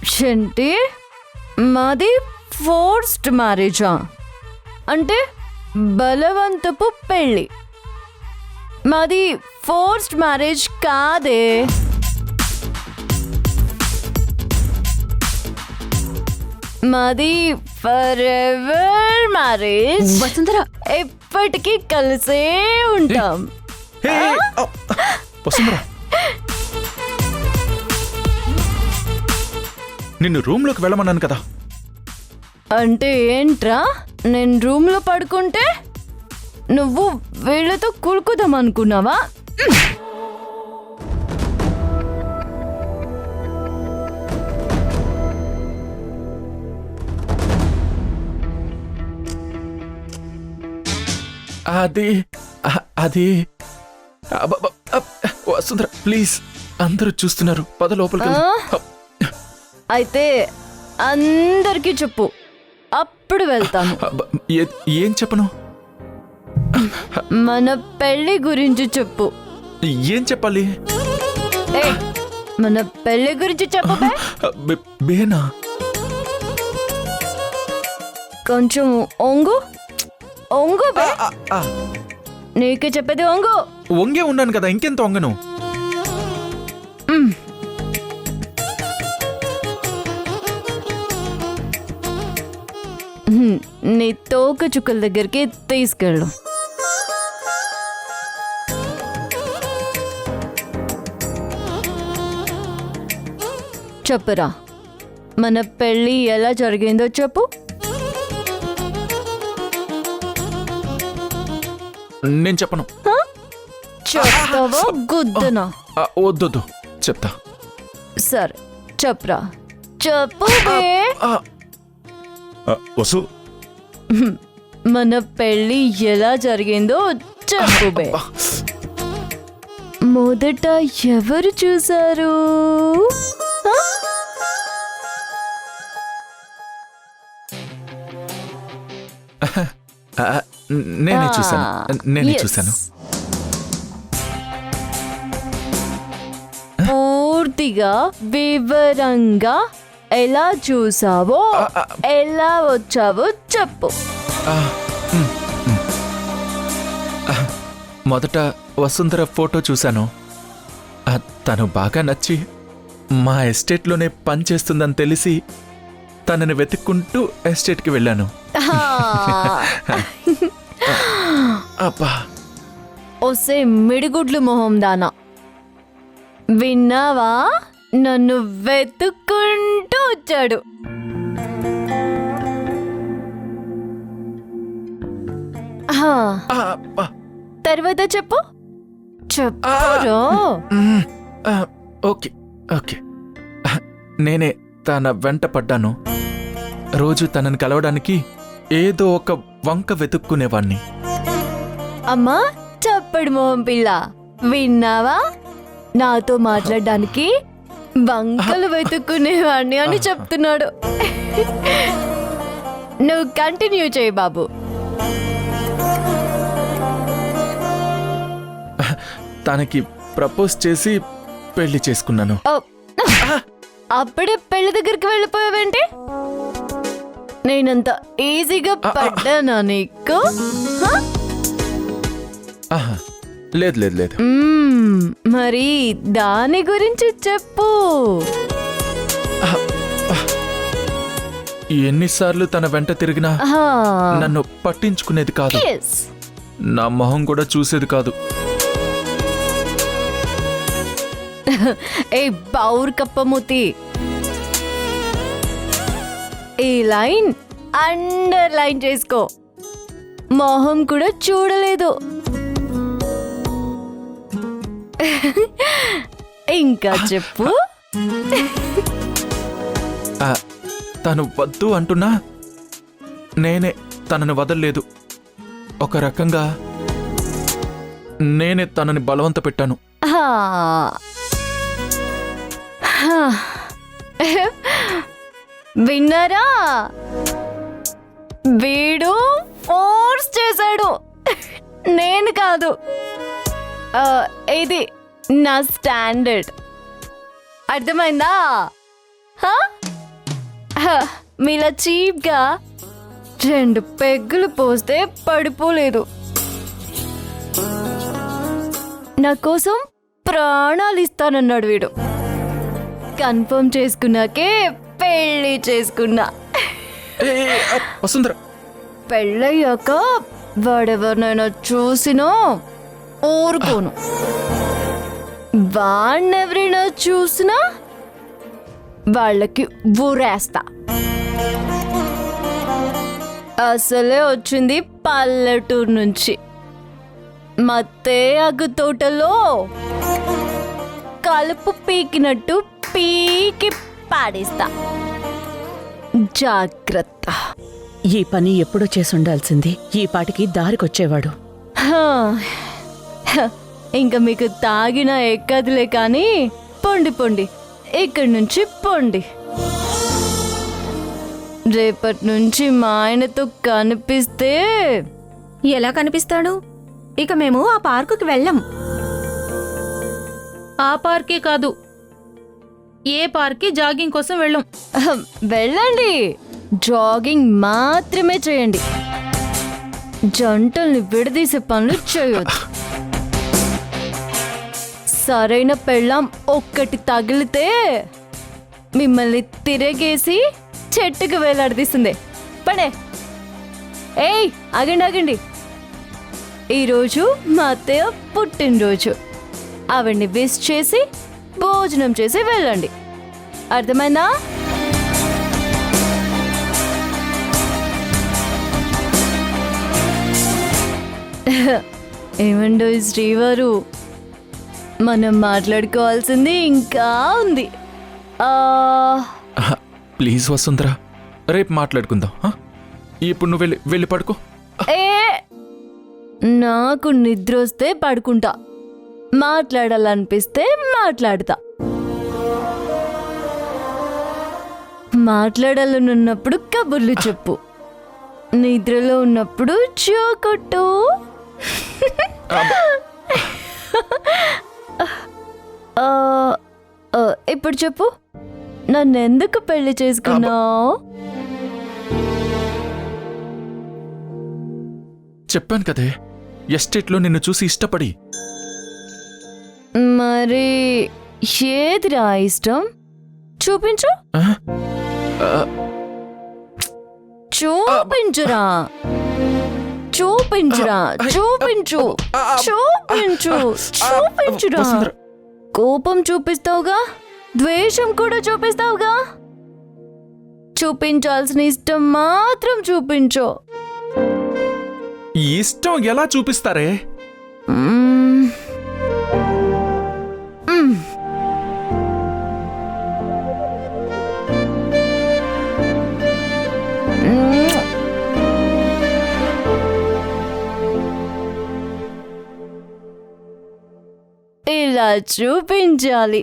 ఏంటి మాది ఫోర్స్డ్ మ్యారేజా? అంటే బలవంతపు పెళ్ళి. మాది ఫోర్స్డ్ మ్యారేజ్ కాదే. మాది ఫరెవర్ మ్యారేజ్. వసుంధర, ఎప్పటికీ కలిసే ఉంటాం. వసుంధర, నిన్ను రూమ్ లోకి వెళ్ళమన్నాను కదా. అంటే ఏంట్రా, నేను రూమ్ లో పడుకుంటే నువ్వు వీళ్ళతో కులుకుదాం అనుకున్నావా? అది అది వసుంధర ప్లీజ్, అందరూ చూస్తున్నారు, పద లోపలికి. అయితే అందరికీ చెప్పు, అప్పుడు వెళ్తాను. ఏం చెప్పను? మన పెళ్లి గురించి చెప్పు. ఏం చెప్పాలి? మన పెళ్లి గురించి చెప్పు. బేనా, కొంచెం ఒంగు ఒంగు. నీకే చెప్పేది ఒంగు. వంగే ఉన్నాను కదా, ఇంకెంత వంగను? నీ తోక చుక్కల దగ్గరికి తీసుకెళ్ళు. చెప్పురా, మన పెళ్ళి ఎలా జరిగిందో చెప్పు. నేను చెప్పను. చెప్తావా గుద్దనా? వద్దొద్దు, చెప్తా. సరే చెప్పురా, చెప్పు. వసు, మన పెళ్ళి ఎలా జరిగిందో చెప్పు బే. మొదట ఎవరు చూశారు? నేనే చూశాను. పూర్తిగా వివరంగా ఎలా చూసావో, ఎలా వచ్చావో చెప్పు. మొదట వసుంధర ఫోటో చూశాను. తను బాగా నచ్చి మా ఎస్టేట్లోనే పనిచేస్తుందని తెలిసి తనని వెతుక్కుంటూ ఎస్టేట్కి వెళ్ళాను. అబ్బా, ఒసే మిడిగుడ్లు మొహం దానా, విన్నావా? నన్ను వెతుక్కుంటూ వచ్చాడు. తర్వాత చెప్పు. చెప్పు. ఓకే ఓకే, నేనే తన వెంట పడ్డాను. రోజు తనని కలవడానికి ఏదో ఒక వంక వెతుక్కునేవాణ్ణి. అమ్మా చెప్పడు మొహం పిల్ల, విన్నావా? నాతో మాట్లాడడానికి వంకలు వెతుక్కునేవాడిని అని చెప్తున్నాడు. నువ్వు కంటిన్యూ చేయి బాబు. తనకి ప్రపోజ్ చేసి పెళ్లి చేసుకున్నాను. అప్పుడే పెళ్లి దగ్గరికి వెళ్ళిపోయావేంటి? నేనంత ఈజీగా పడ్డానా నీకు? లేదు లేదు లేదు. మరి దాని గురించి చెప్పు. ఎన్నిసార్లు తన వెంట తిరిగినా నన్ను పట్టించుకునేది కాదు. నా మొహం కూడా చూసేది కాదు. ఏ బౌర్ కప్పమూతి, ఈ లైన్ అండర్ లైన్ చేసుకో. మొహం కూడా చూడలేదు. ఇంకా చెప్పు. తను వద్దు అంటున్నా నేనే తనని వదల్లేదు. ఒక రకంగా నేనే తనని బలవంత పెట్టాను. విన్నారా? వీడు ఫోర్స్ చేశాడు, నేను కాదు. ఇది నా స్టాండర్డ్, అర్థమైందా? మీలా చీప్గా 2 పెగ్గులు పోస్తే పడిపోలేదు. నా కోసం ప్రాణాలు ఇస్తానన్నాడు వీడు. కన్ఫర్మ్ చేసుకున్నాకే పెళ్లి చేసుకున్నా. వసుంధర, పెళ్ళయ్యాక వాడెవరినైనా చూసినా ఊరుకోను. వాణ్ణెవరైనా చూసినా వాళ్ళకి ఊరేస్తా. అసలే వచ్చింది పల్లెటూరు నుంచి. మత్తే అగ్గు తోటలో కలుపు పీకినట్టు పీకి పాడేస్తా. జాగ్రత్త. ఈ పని ఎప్పుడో చేసుండాల్సింది. ఈ పాటికి దారికొచ్చేవాడు. హా, హ, ఇంక మీకు తాగినా ఎక్కదులే కానీ పొండి పొండి, ఇక్కడి నుంచి పొండి. రేపటి నుంచి మా ఆయనతో కనిపిస్తే ఎలా కనిపిస్తాడు? ఇక మేము ఆ పార్కుకి వెళ్ళం. ఆ పార్కే కాదు, ఏ పార్క్కి జాగింగ్ కోసం వెళ్ళం. అహం, వెళ్ళండి, జాగింగ్ మాత్రమే చేయండి. జంటల్ని విడదీసే పనులు చేయొద్దు. సరైన పెళ్ళాం ఒక్కటి తగిలితే మిమ్మల్ని తిరగేసి చెట్టుకు వేలాడదీస్తుంది. పడే. ఏయ్, ఆగండి ఆగండి. ఈరోజు మా అత్తయ్య పుట్టినరోజు. ఆవిడ్ని విష్ చేసి భోజనం చేసి వెళ్ళండి. అర్థమైందా? ఏమండో శ్రీవారు, మనం మాట్లాడుకోవాల్సింది ఇంకా ఉంది. ప్లీజ్ వసుంధర, రేపు మాట్లాడుకుందాం. ఇప్పుడు నువ్వు వెళ్ళి పడుకో. ఏ, నాకు నిద్ర వస్తే పడుకుంటా, మాట్లాడాలనిపిస్తే మాట్లాడతా. మాట్లాడాలనున్నప్పుడు కబుర్లు చెప్పు, నిద్రలో ఉన్నప్పుడు చోకొట్టు. ఇప్పుడు చెప్పు, నన్నెందుకు పెళ్లి చేసుకున్నావు? చెప్పాను కదే, ఎస్టేట్లో నిన్ను చూసి ఇష్టపడి. మరి ఏదిరా ఇష్టం? చూపించు. చూపించురా, చూపించురా, చూపించు, చూపించు, చూపించురా. కోపం చూపిస్తావుగా, ద్వేషం కూడా చూపిస్తావుగా. చూపించాల్సిన ఇష్టం మాత్రం చూపించు. ఇష్టం ఎలా చూపిస్తారే? ఇలా చూపించాలి.